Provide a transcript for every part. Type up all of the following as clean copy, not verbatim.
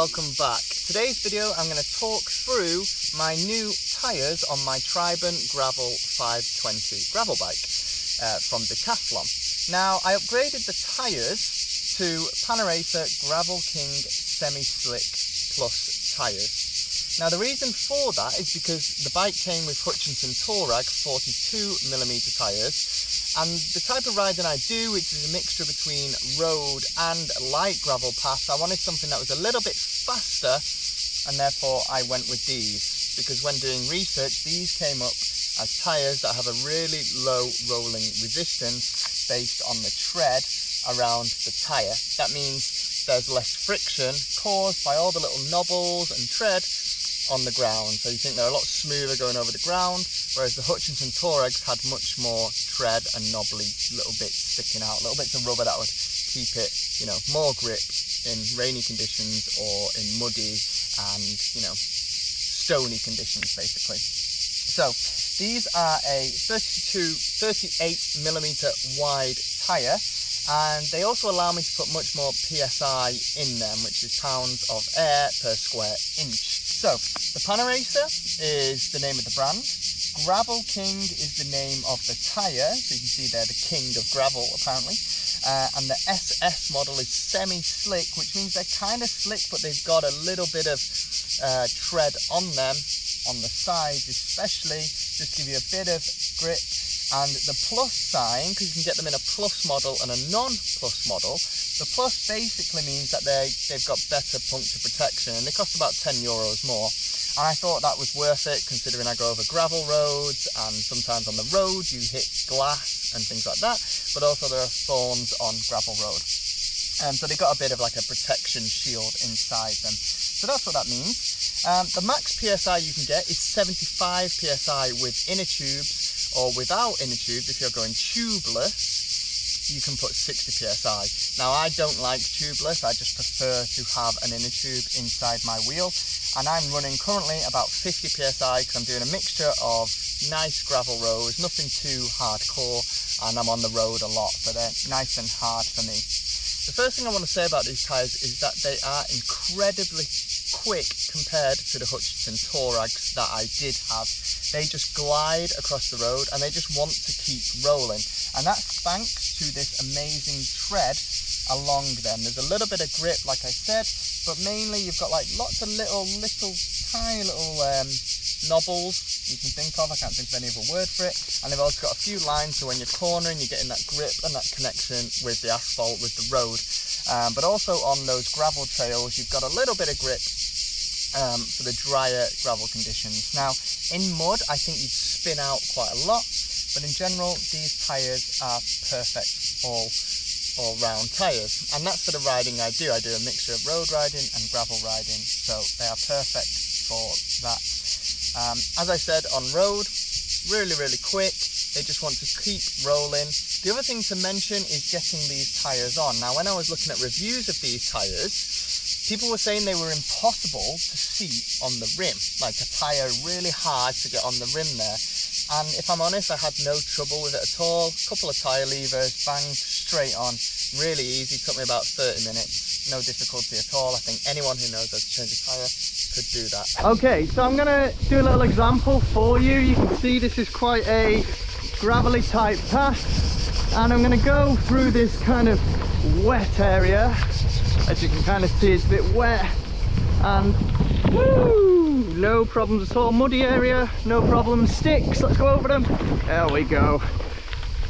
welcome back. Today's video I'm going to talk through my new tyres on my Triben Gravel 520 gravel bike from Decathlon. Now I upgraded the tyres to Panaracer Gravelking semi-slick plus tyres. Now the reason for that is because the bike came with Hutchinson Touareg 42mm tyres, and the type of riding I do, which is a mixture between road and light gravel paths, I wanted something that was a little bit faster, and therefore I went with these, because when doing research these came up as tyres that have a really low rolling resistance based on the tread around the tyre. That means there's less friction caused by all the little knobbles and tread on the ground, so you think they're a lot smoother going over the ground, whereas the Hutchinson Touaregs had much more tread and knobbly little bits sticking out, little bits of rubber that would keep it, you know, more grip in rainy conditions or in muddy and, you know, stony conditions basically. So these are a 38mm wide tyre, and they also allow me to put much more PSI in them, which is pounds of air per square inch. So the Panaracer is the name of the brand. Gravelking is the name of the tyre, so you can see they're the king of gravel apparently. And the SS model is semi-slick, which means they're kind of slick, but they've got a little bit of tread on them, on the sides especially, just give you a bit of grip. And the plus sign, because you can get them in a plus model and a non-plus model, the plus basically means that they've got better puncture protection, and they cost about €10 more. And I thought that was worth it, considering I go over gravel roads, and sometimes on the road you hit glass and things like that, but also there are thorns on gravel road. So they've got a bit of like a protection shield inside them. So that's what that means. The max PSI you can get is 75 PSI with inner tubes, or without inner tubes. If you're going tubeless, you can put 60 PSI. Now I don't like tubeless, I just prefer to have an inner tube inside my wheel, and I'm running currently about 50 PSI because I'm doing a mixture of nice gravel roads, nothing too hardcore, and I'm on the road a lot, so they're nice and hard for me. The first thing I want to say about these tyres is that they are incredibly quick compared to the Hutchinson Touaregs that I did have. They just glide across the road and they just want to keep rolling, and that's thanks to this amazing tread along them. There's a little bit of grip, like I said, but mainly you've got like lots of little tiny little knobbles you can think of. I can't think of any other word for it. And they've also got a few lines, so when you're cornering you're getting that grip and that connection with the asphalt, with the road. But also on those gravel trails you've got a little bit of grip for the drier gravel conditions. Now in mud I think you'd spin out quite a lot, but in general these tyres are perfect all round tyres, and that's for the riding I do. I do a mixture of road riding and gravel riding, so they are perfect for that. As I said, on road, really quick, they just want to keep rolling. The other thing to mention is getting these tyres on. Now when I was looking at reviews of these tyres, people were saying they were impossible to see on the rim, like a tyre really hard to get on the rim there. And if I'm honest, I had no trouble with it at all. A couple of tyre levers, banged straight on, really easy, took me about 30 minutes, no difficulty at all. I think anyone who knows how to change a tyre could do that. Okay, so I'm gonna do a little example for you. You can see this is quite a gravelly type path, and I'm gonna go through this kind of wet area. As you can kind of see, it's a bit wet, and woo, no problems at all. Muddy area, no problems. Sticks, let's go over them. There we go.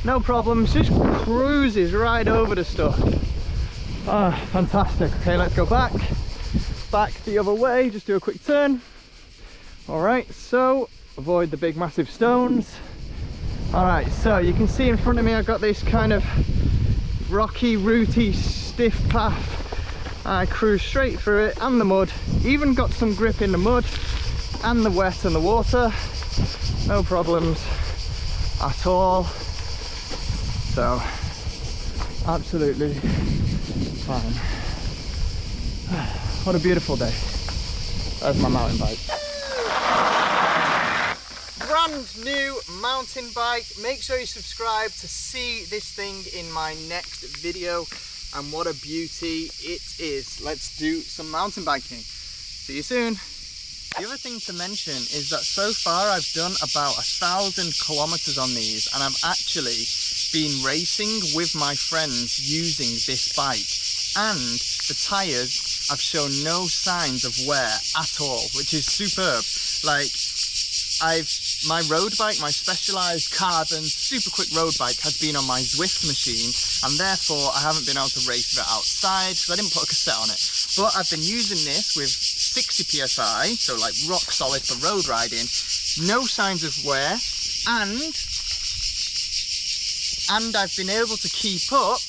No problems, just cruises right over the stuff. Ah, fantastic. Okay, let's go back the other way, just do a quick turn. All right, so avoid the big massive stones. All right, so you can see in front of me I've got this kind of rocky, rooty, stiff path. I cruise straight through it, and the mud, even got some grip in the mud and the wet and the water, no problems at all. So absolutely fine. What a beautiful day. There's my mountain bike. Brand new mountain bike. Make sure you subscribe to see this thing in my next video. and what a beauty it is. Let's do some mountain biking. See you soon. The other thing to mention is that so far I've done about 1,000 kilometers on these, and I've actually been racing with my friends using this bike, and the tires have shown no signs of wear at all, which is superb. Like, my road bike, my Specialized carbon super quick road bike, has been on my Zwift machine, and therefore I haven't been able to race with it outside because I didn't put a cassette on it. But I've been using this with 60 psi, so like rock solid for road riding, no signs of wear, and I've been able to keep up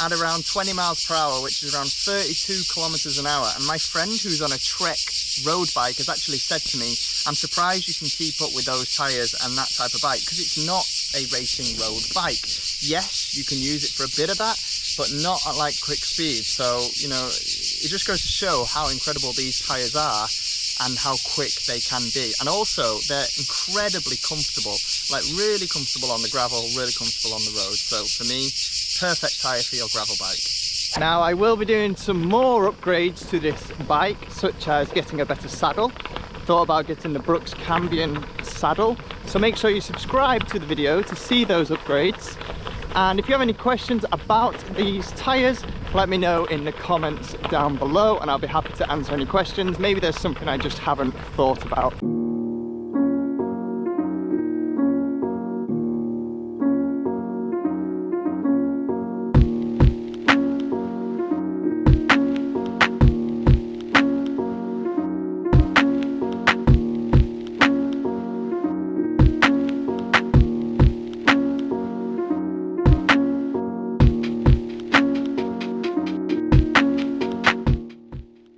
at around 20 miles per hour, which is around 32 kilometers an hour. And my friend who's on a Trek road bike has actually said to me, I'm surprised you can keep up with those tires and that type of bike, because it's not a racing road bike. Yes, you can use it for a bit of that, but not at like quick speed. So, you know, it just goes to show how incredible these tires are and how quick they can be. And also, they're incredibly comfortable, like really comfortable on the gravel, really comfortable on the road. So for me, perfect tire for your gravel bike. Now, I will be doing some more upgrades to this bike, such as getting a better saddle. Thought about getting the Brooks Cambion saddle. So make sure you subscribe to the video to see those upgrades. And if you have any questions about these tires, let me know in the comments down below and I'll be happy to answer any questions. Maybe there's something I just haven't thought about.